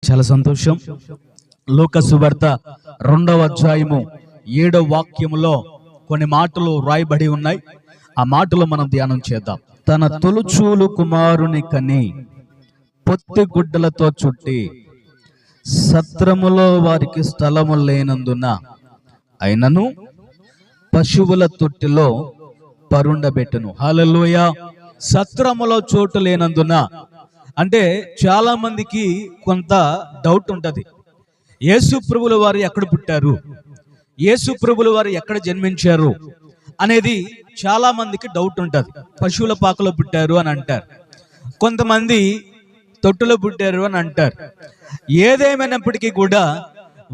చాలా సంతోషం. లూకా సువార్త 2వ అధ్యాయము 7వ వాక్యములో కొన్ని మాటలు రాయబడి ఉన్నాయి. ఆ మాటలు మనం ధ్యానం చేద్దాం. తన తొలుచూలు కుమారుని కని పొత్తి గుడ్డలతో చుట్టి సత్రములో వారికి స్థలము లేనందున అయినను పశువుల తొట్టిలో పరుండబెట్టును. హల్లెలూయా. సత్రములో చోటు లేనందున అంటే చాలా మందికి కొంత డౌట్ ఉంటది. యేసు ప్రభుల వారు ఎక్కడ పుట్టారు, యేసు ప్రభుల వారు ఎక్కడ జన్మించారు అనేది చాలా మందికి డౌట్ ఉంటది. పశువుల పాకలో పుట్టారు అని అంటారు, కొంతమంది తొట్టులో పుట్టారు అని అంటారు. ఏదేమైనప్పటికీ కూడా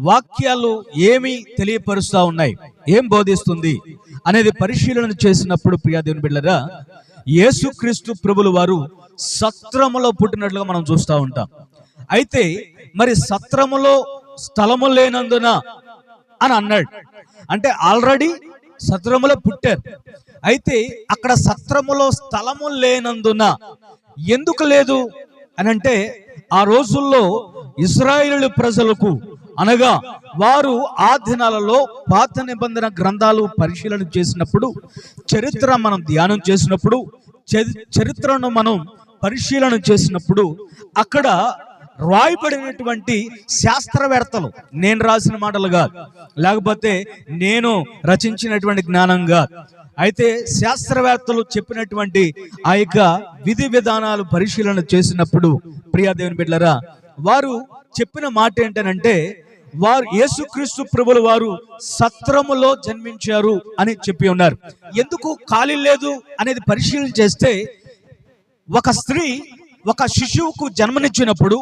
వాక్యాలు ఏమి తెలియపరుస్తా ఉన్నాయి, ఏం బోధిస్తుంది అనేది పరిశీలన చేసినప్పుడు ప్రియా దేవుని బిడ్డలారా, యేసుక్రీస్తు ప్రభుల వారు సత్రములో పుట్టినట్లుగా మనం చూస్తూ ఉంటాం. అయితే మరి సత్రములో స్థలము లేనందున అని అన్నాడు అంటే ఆల్రెడీ సత్రములో పుట్టారు. అయితే అక్కడ సత్రములో స్థలము లేనందున ఎందుకు లేదు అని అంటే, ఆ రోజుల్లో ఇశ్రాయేలు ప్రజలకు అనగా వారు ఆ దినాలలో పాత నిబంధన గ్రంథాలు పరిశీలన చేసినప్పుడు, చరిత్ర మనం ధ్యానం చేసినప్పుడు, చరిత్రను మనం పరిశీలన చేసినప్పుడు అక్కడ రాయబడినటువంటి శాస్త్రవేత్తలు, నేను రాసిన మాటలు కాదు, లేకపోతే నేను రచించినటువంటి జ్ఞానం కాదు, అయితే శాస్త్రవేత్తలు చెప్పినటువంటి ఆ యొక్క విధి విధానాలు పరిశీలన చేసినప్పుడు ప్రియా దేవుని బిడ్డలారా, వారు చెప్పిన మాట ఏంటనంటే, వారు యేసుక్రీస్తు ప్రభుల వారు సత్రములో జన్మించారు అని చెప్పి ఉన్నారు. ఎందుకు ఖాళీ లేదు అనేది పరిశీలన చేస్తే, ఒక స్త్రీ ఒక శిశువుకు జన్మనిచ్చినప్పుడు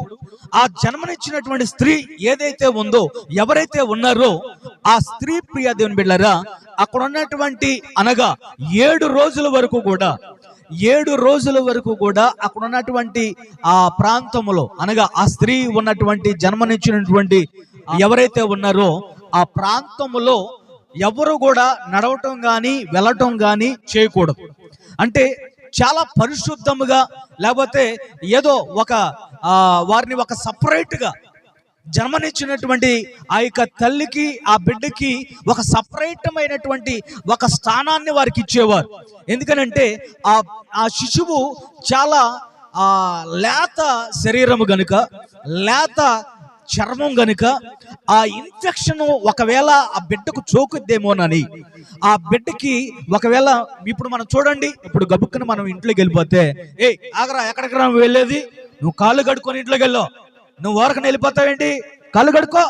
ఆ జన్మనిచ్చినటువంటి స్త్రీ ఏదైతే ఉందో, ఎవరైతే ఉన్నారో ఆ స్త్రీ ప్రియా దేవుని బిడ్డలారా, అక్కడ ఉన్నటువంటి అనగా 7 రోజుల వరకు కూడా 7 రోజుల వరకు కూడా అక్కడ ఉన్నటువంటి ఆ ప్రాంతంలో అనగా ఆ స్త్రీ ఉన్నటువంటి జన్మనిచ్చినటువంటి ఎవరైతే ఉన్నారో ఆ ప్రాంతంలో ఎవరు కూడా నడవటం కానీ వెళ్ళటం కానీ చేయకూడదు. అంటే చాలా పరిశుద్ధముగా, లేకపోతే ఏదో ఒక వారిని ఒక సపరేట్గా జన్మనిచ్చినటువంటి ఆ యొక్క తల్లికి ఆ బిడ్డకి ఒక సపరేటమైనటువంటి ఒక స్థానాన్ని వారికి ఇచ్చేవారు. ఎందుకనంటే ఆ శిశువు చాలా లేత శరీరము గనుక, లేత చర్మం గనుక ఆ ఇన్ఫెక్షన్ ఒకవేళ ఆ బిడ్డకు సోకుద్దేమోనని, ఆ బిడ్డకి ఒకవేళ ఇప్పుడు మనం చూడండి, ఇప్పుడు గబుక్కున మనం ఇంట్లోకి వెళ్ళిపోతే, ఆగరా ఎక్కడికి రా వెళ్ళేది, నువ్వు కాళ్ళు కడుక్కొని ఇంట్లోకి వెళ్ళావు, నువ్వు వరకు వెళ్ళిపోతావేంటి, కాళ్ళు కడుక్కో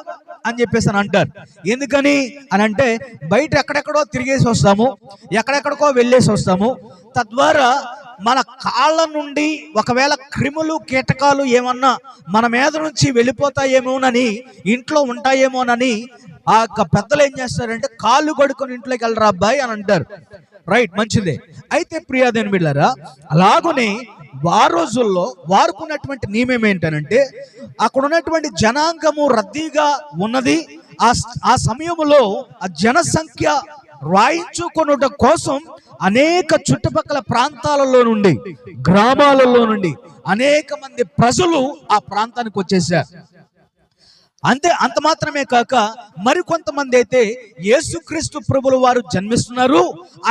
అని చెప్పేసి అని అంటారు. ఎందుకని అని అంటే, బయట ఎక్కడెక్కడో తిరిగేసి వస్తాము, ఎక్కడెక్కడికో వెళ్ళేసి వస్తాము, తద్వారా మన కాళ్ళ నుండి ఒకవేళ క్రిములు కీటకాలు ఏమన్నా మన మీద నుంచి వెళ్ళిపోతాయేమోనని, ఇంట్లో ఉంటాయేమోనని ఆ పెద్దలు ఏం చేస్తారంటే, కాళ్ళు కడుక్కొని ఇంట్లోకి వెళ్ళరా అబ్బాయి అని అంటారు. రైట్, మంచిదే. అయితే ప్రియా దేవుని బిడ్డలారా, అలాగనే ఆ రోజుల్లో వారుకున్నటువంటి నియమం ఏంటనంటే, అక్కడ ఉన్నటువంటి జనాంగము రద్దీగా ఉన్నది. ఆ సమయంలో ఆ జనసంఖ్య రాయించుకొనుట కోసం అనేక చుట్టుపక్కల ప్రాంతాలలో నుండి, గ్రామాలలో నుండి అనేక మంది ప్రజలు ఆ ప్రాంతానికి వచ్చేసారు. అంత మాత్రమే కాక మరికొంతమంది అయితే యేసుక్రీస్తు ప్రభుల వారు జన్మిస్తున్నారు,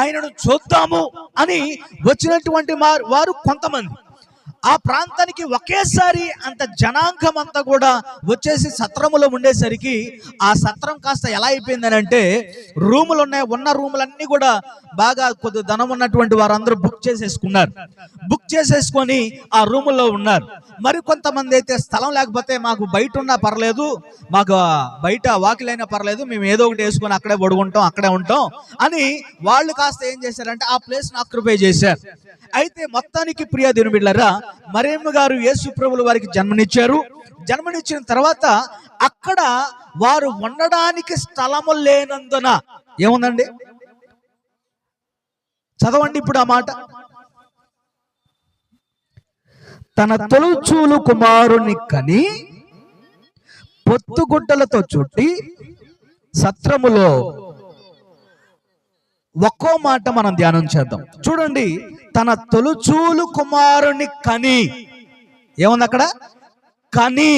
ఆయనను చూద్దాము అని వచ్చినటువంటి వారు కొంతమంది. ఆ ప్రాంతానికి ఒకేసారి అంత జనాంగం అంతా కూడా వచ్చేసి సత్రములో ఉండేసరికి ఆ సత్రం కాస్త ఎలా అయిపోయిందని అంటే, రూములు ఉన్నాయి, ఉన్న రూములన్నీ కూడా బాగా కొద్ది ధనం ఉన్నటువంటి వారందరూ బుక్ చేసేసుకున్నారు. బుక్ చేసేసుకొని ఆ రూముల్లో ఉన్నారు. మరి కొంతమంది అయితే స్థలం లేకపోతే మాకు బయట ఉన్నా పర్లేదు, మాకు బయట వాకిలైనా పర్లేదు, మేము ఏదో ఒకటి వేసుకొని అక్కడే పడుకుంటాం, అక్కడే ఉంటాం అని వాళ్ళు కాస్త ఏం చేశారంటే ఆ ప్లేస్ని ఆక్యుపై చేశారు. అయితే మొత్తానికి ప్రియా దేవుని బిడ్డలారా, మరియమ్మ గారు యేసు ప్రభుల వారికి జన్మనిచ్చారు. జన్మనిచ్చిన తర్వాత అక్కడ వారు ఉండడానికి స్థలము లేనందున ఏముందండి, చదవండి ఇప్పుడు ఆ మాట. తన తొలుచూలు కుమారుని కని పొత్తుగుడ్డలతో చుట్టి సత్రములో. ఒక్కో మాట మనం ధ్యానం చేద్దాం. చూడండి, తన తొలుచూలు కుమారుని కని, ఏముంది అక్కడ, కని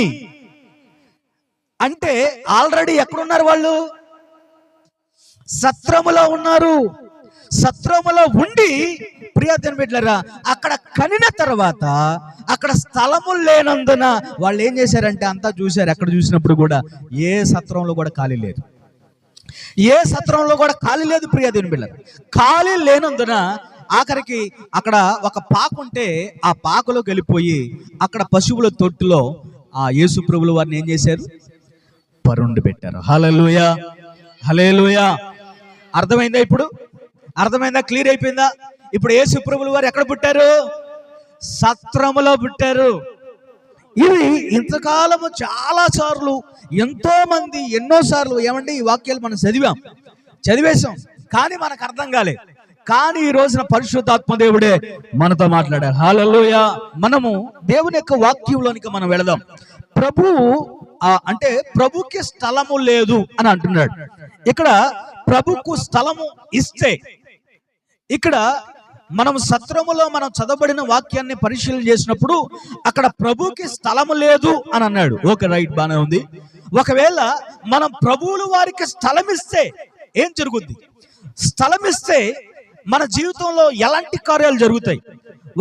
అంటే ఆల్రెడీ ఎక్కడున్నారు వాళ్ళు? సత్రములో ఉన్నారు. సత్రములో ఉండి ప్రియదేవుని బిడ్డలారా, అక్కడ కనిన తర్వాత అక్కడ స్థలము లేనందున వాళ్ళు ఏం చేశారంటే అంతా చూశారు. ఎక్కడ చూసినప్పుడు కూడా ఏ సత్రంలో కూడా ఖాళీ లేదు. ఏ సత్రంలో కూడా ఖాళీ లేదు ప్రియదేవుని బిడ్డలారా. ఖాళీ లేనందున ఆఖరికి అక్కడ ఒక పాకు ఉంటే ఆ పాకులోకి వెళ్ళిపోయి అక్కడ పశువుల తొట్టులో ఆ యేసు ప్రభుల వారిని ఏం చేశారు? పరుండి పెట్టారు. హల్లెలూయా, హల్లెలూయా. అర్థమైందా? ఇప్పుడు అర్థమైందా? క్లియర్ అయిపోయిందా? ఇప్పుడు యేసు ప్రభుల వారు ఎక్కడ పుట్టారు? సత్రములో పుట్టారు. ఇది ఇంతకాలము చాలా సార్లు ఎంతో మంది ఎన్నోసార్లు ఏమంటే ఈ వాక్యాలు మనం చదివేశాం, కానీ మనకు అర్థం కాలేదు. కానీ ఈ రోజున పరిశుద్ధాత్మ దేవుడే మనతో మాట్లాడారు. హల్లెలూయా. మనము దేవుని యొక్క వాక్యంలోనికి మనం వెళదాం. ప్రభువు అంటే ప్రభుకి స్థలము లేదు అని అంటున్నాడు. ఇక్కడ ప్రభుకు స్థలము ఇస్తే, ఇక్కడ మనం సత్రములో మనం చదవబడిన వాక్యాన్ని పరిశీలన చేసినప్పుడు అక్కడ ప్రభుకి స్థలము లేదు అని అన్నాడు. ఓకే, రైట్, బానే ఉంది. ఒకవేళ మనం ప్రభువుల వారికి స్థలం ఇస్తే ఏం జరుగుద్ది? స్థలం ఇస్తే మన జీవితంలో ఎలాంటి కార్యాలు జరుగుతాయి?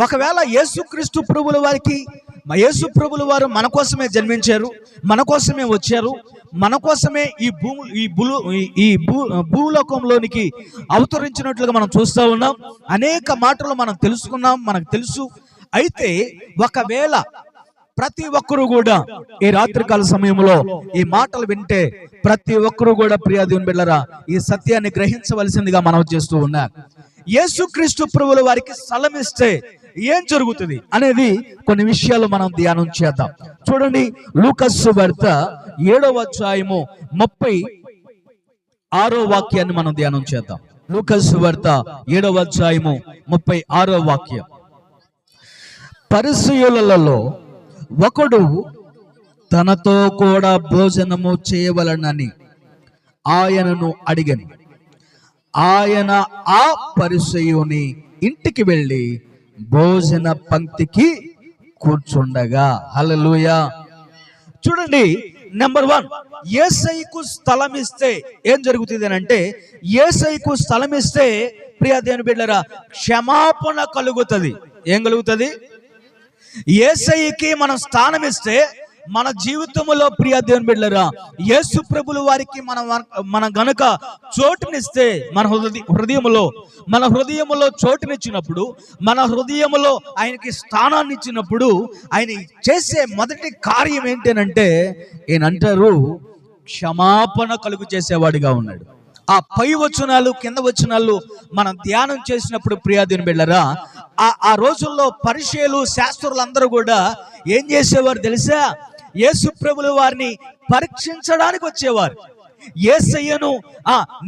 ఒకవేళ యేసుక్రీస్తు ప్రభువుల వారికి, యేసు ప్రభుల వారు మన కోసమే జన్మించారు, మన కోసమే వచ్చారు, మన కోసమే ఈ భూలోకంలోనికి అవతరించినట్లుగా మనం చూస్తూ ఉన్నాం. అనేక మాటలు మనం తెలుసుకున్నాం, మనకు తెలుసు. అయితే ఒకవేళ ప్రతి ఒక్కరూ కూడా ఈ రాత్రికాల సమయంలో ఈ మాటలు వింటే ప్రతి ఒక్కరూ కూడా ప్రియదేవుని బిడ్డలారా ఈ సత్యాన్ని గ్రహించవలసిందిగా మనం చేస్తూ ఉన్నారు. యేసుక్రీస్తు ప్రభువుల వారికి స్థలం ఇస్తే ఏం జరుగుతుంది అనేది కొన్ని విషయాలు మనం ధ్యానం చేద్దాం. చూడండి, లూకాసు సువార్త 7వ అధ్యాయము 36వ వాక్యాన్ని మనం ధ్యానం చేద్దాం. లూకాసు సువార్త 7వ అధ్యాయము 36వ వాక్యం. పరిసయ్యులలో ఒకడు తనతో కూడా భోజనము చేయవలనని ఆయనను అడిగను. ఆయన ఆ పరిసయ్యుని ఇంటికి వెళ్ళి భోజన పంక్తికి కూర్చుండగా. హల్లెలూయా. చూడండి, నెంబర్ 1, యేసయ్యకు స్థలం ఇస్తే ఏం జరుగుతుంది అని అంటే, యేసయ్యకు స్థలం ఇస్తే ప్రియ దేవుని బిడ్డలారా క్షమాపణ కలుగుతుంది. ఏం కలుగుతుంది? యేసయ్యకి మనం స్థానం ఇస్తే మన జీవితంలో ప్రియ దేవుని బిడ్డలారా యేసు ప్రభుల వారికి మన గనుక చోటునిస్తే మన హృదయములో చోటునిచ్చినప్పుడు, మన హృదయములో ఆయనకి స్థానాన్ని ఇచ్చినప్పుడు ఆయన చేసే మొదటి కార్యం ఏంటంటే ఈయనంటారు క్షమాపణ కలుగు చేసేవాడిగా ఉన్నాడు. ఆ పై వచనాలు కింద వచనాలు మనం ధ్యానం చేసినప్పుడు ప్రియ దేవుని బిడ్డలారా ఆ రోజుల్లో పరిసయ్యులు శాస్త్రులందరూ కూడా ఏం చేసేవారు తెలుసా? యేసు ప్రభుల వారిని పరీక్షించడానికి వచ్చేవారు, యేసయ్యను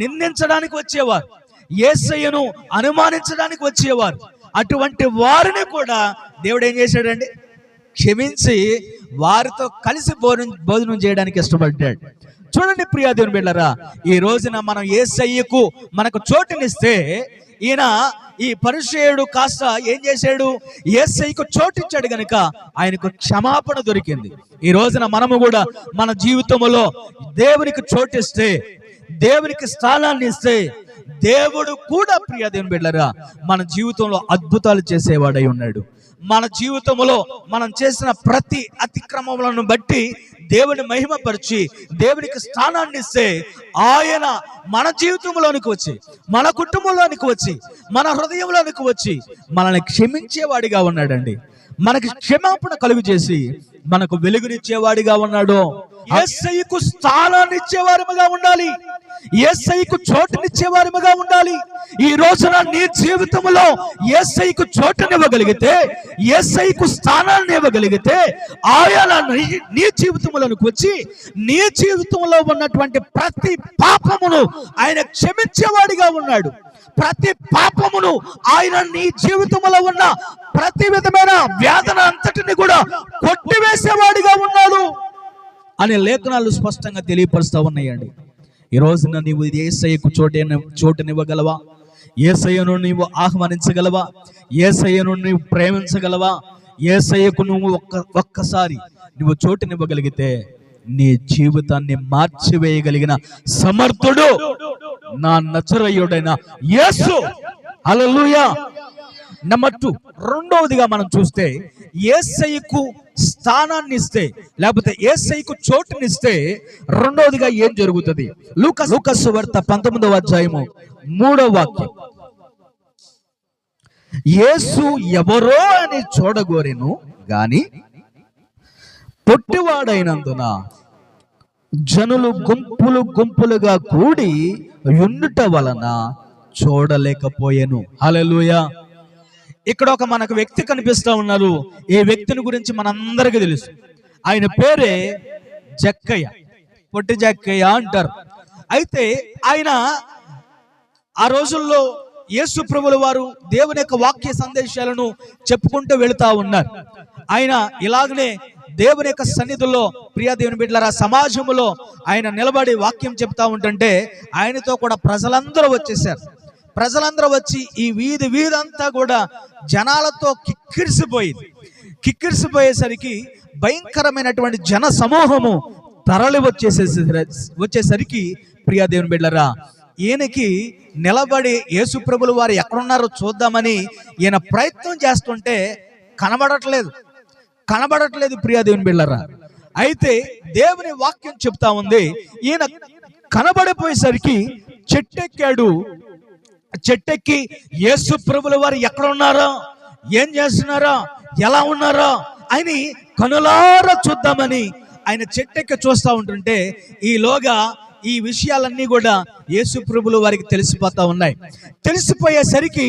నిందించడానికి వచ్చేవారు, యేసయ్యను అనుమానించడానికి వచ్చేవారు. అటువంటి వారిని కూడా దేవుడు ఏం చేశాడండి? క్షమించి వారితో కలిసి భోజనం చేయడానికి ఇష్టపడ్డాడు. చూడండి ప్రియ దేవుని బిడ్డలారా, ఈ రోజున మనం యేసయ్యకు మనకు చోటునిస్తే ఈయన ఈ పరిసయ్యుడు కాస్త ఏం చేశాడు? యేసయ్యకు చోటిచ్చాడు గనుక ఆయనకు క్షమాపణ దొరికింది. ఈ రోజున మనము కూడా మన జీవితంలో దేవునికి చోటిస్తే, దేవునికి స్థానాన్ని ఇస్తే దేవుడు కూడా ప్రియ దేవుని బిడ్డలారా మన జీవితంలో అద్భుతాలు చేసేవాడై ఉన్నాడు. మన జీవితంలో మనం చేసిన ప్రతి అతిక్రమములను బట్టి దేవుని మహిమపరిచి దేవునికి స్థానాన్ని ఇస్తే ఆయన మన జీవితంలోనికి వచ్చి, మన కుటుంబంలోనికి వచ్చి, మన హృదయంలోనికి వచ్చి మనల్ని క్షమించేవాడిగా ఉన్నాడండి. మనకి క్షమాపణ కలుగు చేసి మనకు వెలుగునిచ్చేవాడిగా ఉన్నాడు. యేసయ్యకు స్థానాన్ని ఇచ్చేవారిగా ఉండాలి, యేసయ్యకు చోటునిచ్చేవారిగా ఉండాలి. ఈ రోజున నీ జీవితంలో యేసయ్యకు చోటునివ్వగలిగితే, యేసయ్యకు స్థానాన్ని ఇవ్వగలిగితే ఆయన నీ జీవితంలోనికి వచ్చి నీ జీవితంలో ఉన్నటువంటి ప్రతి పాపమును ఆయన క్షమించేవాడిగా ఉన్నాడు. ప్రతి పాపమును ఆయన నీ జీవితంలో ఉన్న ప్రతి విధమైన వేదన అంతటిని కూడా కొట్టివేసేవాడిగా ఉన్నాడు అనే లేఖనాలు స్పష్టంగా తెలియపరుస్తూ ఉన్నాయండి. ఈ రోజున నీవు యేసయ్యకు చోటునివ్వగలవా? యేసయ్యను నీవు ఆహ్వానించగలవా? యేసయ్యను నీవు ప్రేమించగలవా? యేసయ్యకు నువ్వు ఒక్కసారి నువ్వు చోటునివ్వగలిగితే నీ జీవితాన్ని మార్చివేయగలిగిన సమర్థుడు నా నజరేయుడైన యేసు. హల్లెలూయా. నెంబర్ 2, రెండవదిగా మనం చూస్తే యేసయ్యకు స్థానాన్ని ఇస్తే, లేకపోతే యేసయ్యకు చోటునిస్తే రెండవదిగా ఏం జరుగుతుంది? లూకా సువార్త 19వ అధ్యాయము 3వ వాక్యం. యేసు ఎవరో అని చూడగోరెను గాని పొట్టివాడైనందున జనులు గుంపులు గుంపులుగా కూడి ఉండుట వలన చూడలేకపోయెను. హల్లెలూయా. ఇక్కడ ఒక మనకు వ్యక్తి కనిపిస్తా ఉన్నారు. ఈ వ్యక్తిని గురించి మనందరికీ తెలుసు. ఆయన పేరే జక్కయ్య, పొట్టి జక్కయ్య అంటారు. అయితే ఆయన ఆ రోజుల్లో యేసు ప్రభుల వారు దేవుని యొక్క వాక్య సందేశాలను చెప్పుకుంటూ వెళుతూ ఉన్నారు. ఆయన ఇలాగనే దేవుని యొక్క సన్నిధిలో, ప్రియ దేవుని బిడ్డలారా, సమాజంలో ఆయన నిలబడి వాక్యం చెప్తా ఉంటుంటే ఆయనతో కూడా ప్రజలందరూ వచ్చేసారు. ప్రజలందరూ వచ్చి ఈ వీధంతా కూడా జనాలతో కిక్కిరిసిపోయేసరికి భయంకరమైనటువంటి జన సమూహము తరలి వచ్చేసరికి ప్రియ దేవుని బిడ్డలారా, ఈయనకి నిలబడి యేసు ప్రభుల వారు ఎక్కడున్నారో చూద్దామని ఈయన ప్రయత్నం చేస్తుంటే కనబడట్లేదు ప్రియ దేవుని బిడ్డలారా. అయితే దేవుని వాక్యం చెప్తా ఉంది, ఈయన కనబడిపోయేసరికి చెట్టెక్కి యేసు ప్రభుల వారు ఎక్కడ ఉన్నారో, ఏం చేస్తున్నారో, ఎలా ఉన్నారో అని కనులారా చూద్దామని ఆయన చెట్టెక్కి చూస్తూ ఉంటుంటే ఈలోగా ఈ విషయాలన్నీ కూడా యేసు ప్రభుల వారికి తెలిసిపోతా ఉన్నాయి. తెలిసిపోయేసరికి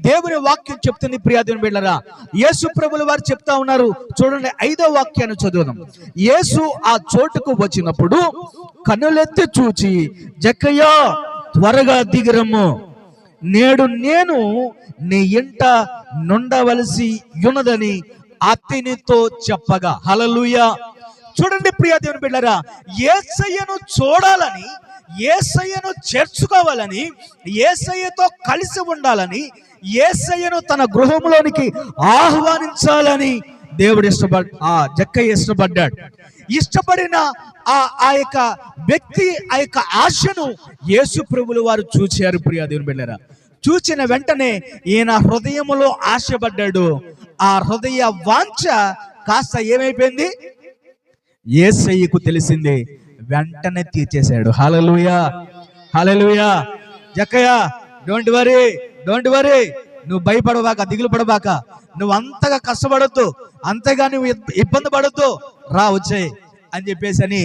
దేవుని వాక్యం చెప్తుంది ప్రియ దేవుని బిడ్డలారా. యేసు ప్రభుల వారు చెప్తా ఉన్నారు. చూడండి 5వ వాక్యాన్ని చదువుదాం. యేసు ఆ చోటుకు వచ్చినప్పుడు కన్నులెత్తి చూచి, జక్కయ్య త్వరగా దిగిరమ్ము, నేడు నేను నీ ఇంట నుండవలసి ఉన్నదని అతనితో చెప్పగా. హల్లెలూయా. చూడండి ప్రియ దేవుని బిడ్డలారా, యేసయ్యను చూడాలని, యేసయ్యను చేర్చుకోవాలని, యేసయ్యతో కలిసి ఉండాలని, యేసయ్యను తన గృహంలోనికి ఆహ్వానించాలని దేవుడు జక్కయ్య ఇష్టపడిన ఆ యొక్క వ్యక్తి, ఆ యొక్క ఆశను యేసు ప్రభుల వారు చూచారు. ప్రియ దేవుని బిడ్డలారా, చూచిన వెంటనే ఈయన హృదయములో ఆశపడ్డాడు. ఆ హృదయ వాంఛ కాస్త ఏమైపోయింది? యేసయ్యకు తెలిసింది, వెంటనే తీర్చేశాడు. హల్లెలూయా, హల్లెలూయా. జక్కయ్య, డోంట్ వరీ, నువ్వు భయపడబాక, దిగులు పడబాక, నువ్వు అంతగా కష్టపడొద్దు, అంతగా నువ్వు ఇబ్బంది పడొద్దు, రా వచ్చాయి అని చెప్పేసి అని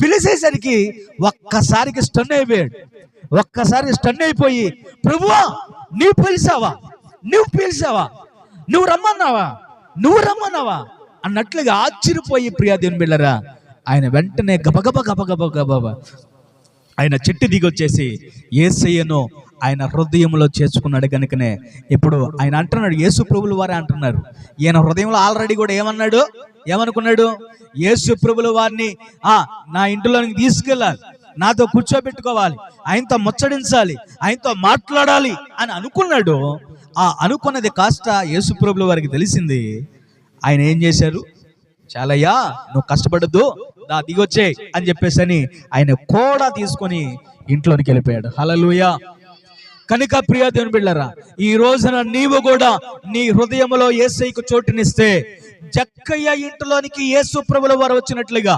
పిలిచేసరికి ఒక్కసారికి స్టన్ అయిపోయి, ప్రభువా నువ్వు పిలిచావా, నువ్వు రమ్మన్నావా అన్నట్లుగా ఆశ్చర్యపోయి ప్రియ దేవుని బిడ్డలారా, ఆయన వెంటనే గబగబ ఆయన చెట్టు దిగొచ్చేసి యేసయ్యను ఆయన హృదయంలో చేర్చుకున్నాడు. కనుకనే ఇప్పుడు ఆయన అంటున్నాడు, యేసు ప్రభుల వారే అంటున్నారు, ఈయన హృదయంలో ఆల్రెడీ కూడా ఏమనుకున్నాడు? యేసు ప్రభుల వారిని నా ఇంటిలోనికి తీసుకెళ్ళాలి, నాతో కూర్చోబెట్టుకోవాలి, ఆయనతో ముచ్చడించాలి, ఆయనతో మాట్లాడాలి అని అనుకున్నాడు. ఆ అనుకున్నది కాస్త యేసు ప్రభుల వారికి తెలిసింది. ఆయన ఏం చేశారు? చాలయ్యా, నువ్వు కష్టపడద్దు, దిగొచ్చే అని చెప్పేసి ఆయన కూడా తీసుకొని ఇంట్లోనికి వెళ్ళిపోయాడు. హల్లెలూయా. కనుక ప్రియ దేవుని బిడ్డలారా, ఈ రోజున నీవు కూడా నీ హృదయంలో యేసయ్యకు చోటునిస్తే, జక్కయ్య ఇంటిలోనికి యేసు ప్రభుల వారు వచ్చినట్లుగా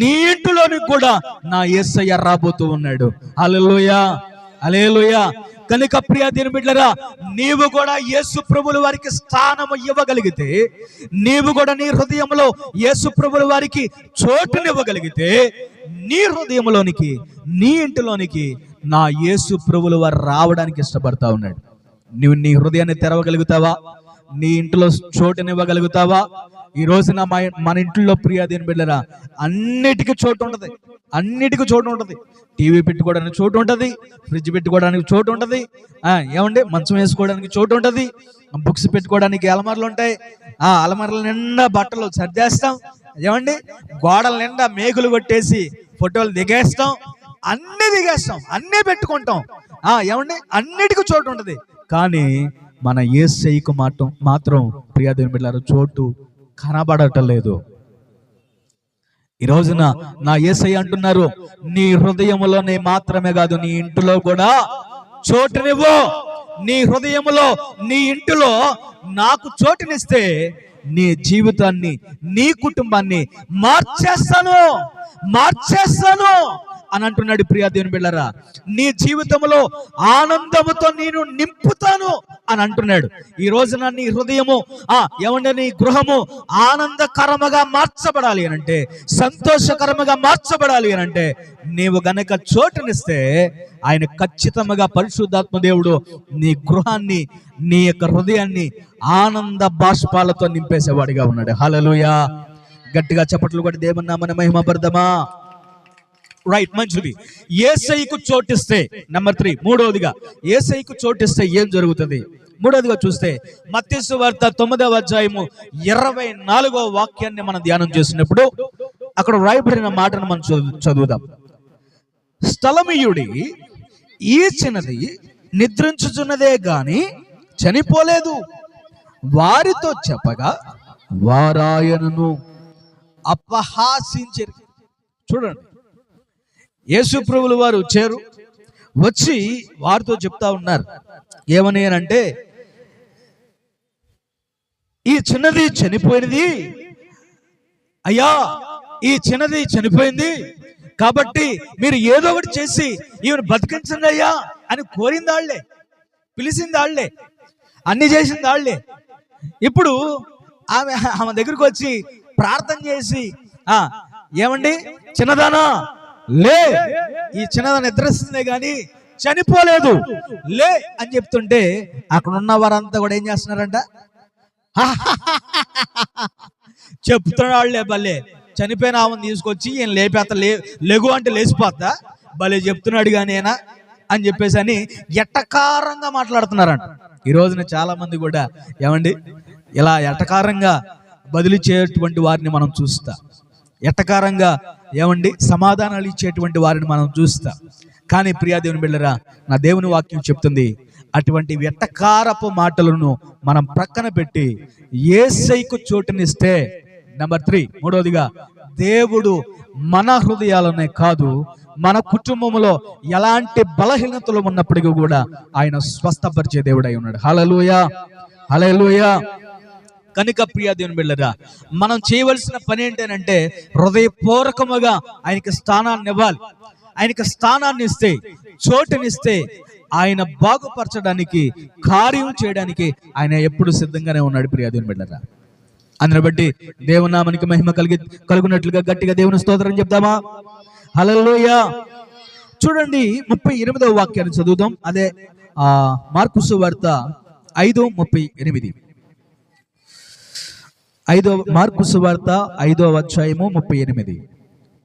నీ ఇంటిలోనికి కూడా నా యేసయ్య రాబోతూ ఉన్నాడు. హల్లెలూయా, హల్లెలూయా. కనుక ప్రియ దేవుని బిడ్డలారా, నీవు కూడా యేసు ప్రభుల వారికి స్థానము ఇవ్వగలిగితే, నీవు కూడా నీ హృదయంలో యేసు ప్రభుల వారికి చోటునివ్వగలిగితే, నీ హృదయంలోనికి, నీ ఇంటిలోనికి నా యేసు ప్రభుల వారు రావడానికి ఇష్టపడతా ఉన్నాడు. నువ్వు నీ హృదయాన్ని తెరవగలుగుతావా? నీ ఇంట్లో చోటునివ్వగలుగుతావా? ఈ రోజున మన ఇంట్లో ప్రియ దేవుని బిడ్డలారా, అన్నిటికీ చోటు ఉంటుంది. టీవీ పెట్టుకోవడానికి చోటు ఉంటుంది, ఫ్రిడ్జ్ పెట్టుకోవడానికి చోటు ఉంటుంది, ఏమండి మంచం వేసుకోవడానికి చోటు ఉంటుంది, బుక్స్ పెట్టుకోవడానికి అలమార్లు ఉంటాయి, అలమార్ల నిండా బట్టలు సర్దేస్తాం, ఏమండి గోడల నిండా మేకులు కొట్టేసి ఫోటోలు దిగేస్తాం, అన్నీ పెట్టుకుంటాం, ఏమండి అన్నిటికీ చోటు ఉంటుంది. కానీ మన యేసయ్యకు మాత్రం ప్రియ దేవుని బిడ్డలారా చోటు కనబడటలేదు. ఈ రోజున నా యేసయ్య అంటున్నారు, నీ హృదయములోనే మాత్రమే కాదు, నీ ఇంటిలో కూడా చోటునివ్వు. నీ హృదయములో, నీ ఇంటిలో నాకు చోటునిస్తే నీ జీవితాన్ని, నీ కుటుంబాన్ని మార్చేస్తాను అని అంటున్నాడు. ప్రియా దేవుని బిడ్డలారా, నీ జీవితంలో ఆనందముతో నేను నింపుతాను అని అంటున్నాడు. ఈ రోజున నీ హృదయము ఏమంటే నీ గృహము ఆనందకరముగా మార్చబడాలి అని అంటే, సంతోషకరముగా మార్చబడాలి అని అంటే, నీవు గనక చోటునిస్తే ఆయన ఖచ్చితంగా పరిశుద్ధాత్మ దేవుడు నీ గృహాన్ని, నీ యొక్క హృదయాన్ని ఆనంద బాష్పాలతో నింపేసేవాడిగా ఉన్నాడు. హల్లెలూయా. గట్టిగా చప్పట్లు కొట్టి దేవుని నామమున మహిమపరదమా. రైట్, మంచిది. యేసయ్యకు చోటిస్తే, నెంబర్ 3, మూడవదిగా యేసయ్యకు చోటిస్తే ఏం జరుగుతుంది? మూడవదిగా చూస్తే మత్తయి సువార్త 9వ అధ్యాయము 24వ వాక్యాన్ని మనం ధ్యానం చేసినప్పుడు అక్కడ రాయబడిన మాటను మనం చదువుదాం. స్థలమీయుడి ఈ చిన్నది నిద్రించుచున్నదే గాని చనిపోలేదు, వారితో చెప్పగా వారాయనను అపహాసించారు. చూడండి, యేసు ప్రభువుల వారు వచ్చి వారితో చెప్తా ఉన్నారు. ఏమని అంటే, ఈ చిన్నది చనిపోయినది అయ్యా, ఈ చిన్నది చనిపోయింది కాబట్టి మీరు ఏదో ఒకటి చేసి ఈమెను బతికించండి అయ్యా అని కోరింది వాళ్ళే, పిలిచింది వాళ్ళే, అన్ని చేసింది వాళ్ళే. ఇప్పుడు ఆమె దగ్గరికి వచ్చి ప్రార్థన చేసి, ఏమండి చిన్నదానా లే, ఈ చిన్నదాన్ని నిద్రిస్తుంది కానీ చనిపోలేదు, లే అని చెప్తుంటే అక్కడ ఉన్న వారంతా కూడా ఏం చేస్తున్నారంట? చెప్తున్నాడు వాళ్ళే, భలే చనిపోయిన ఆమెను తీసుకొచ్చి ఈయన లేపేత, లెగు అంటే లేచిపోతా, భలే చెప్తున్నాడు కానీనా అని చెప్పేసి అని ఎట్టకారంగా మాట్లాడుతున్నారంట. ఈ రోజున చాలా మంది కూడా ఏమండి ఇలా ఎట్టకారంగా బదిలీ చేయటువంటి వారిని మనం చూస్తాం. ఎట్టకారంగా ఏమండి సమాధానాలు ఇచ్చేటువంటి వారిని మనం చూస్తాం. కానీ ప్రియా దేవుని బిడ్డలారా, నా దేవుని వాక్యం చెప్తుంది, అటువంటి వెట్టకారపు మాటలను మనం ప్రక్కన పెట్టి యేసయ్యకు చోటునిస్తే, నెంబర్ 3, మూడవదిగా దేవుడు మన హృదయాలనే కాదు, మన కుటుంబంలో ఎలాంటి బలహీనతలు ఉన్నప్పటికీ కూడా ఆయన స్వస్థపరిచే దేవుడై ఉన్నాడు. హల్లెలూయా, హల్లెలూయా. కనుక ప్రియా దేవుని బిడ్డలారా, మనం చేయవలసిన పని ఏంటంటే హృదయపూర్వకముగా ఆయనకి స్థానాన్ని ఇవ్వాలి. ఆయనకి స్థానాన్ని ఇస్తే, చోటునిస్తే ఆయన బాగుపరచడానికి, కార్యం చేయడానికి ఆయన ఎప్పుడు సిద్ధంగానే ఉన్నాడు. ప్రియా దేవుని బిడ్డలారా, అందుని బట్టి దేవుని నామానికి మహిమ కలుగునట్లుగా గట్టిగా దేవుని స్తోత్రం చెప్తామా? హల్లెలూయా. చూడండి, 38వ వాక్యాన్ని చదువుదాం. అదే మార్కు సువార్త 5:38. మార్కు సువార్త 5వ అధ్యాయము 38.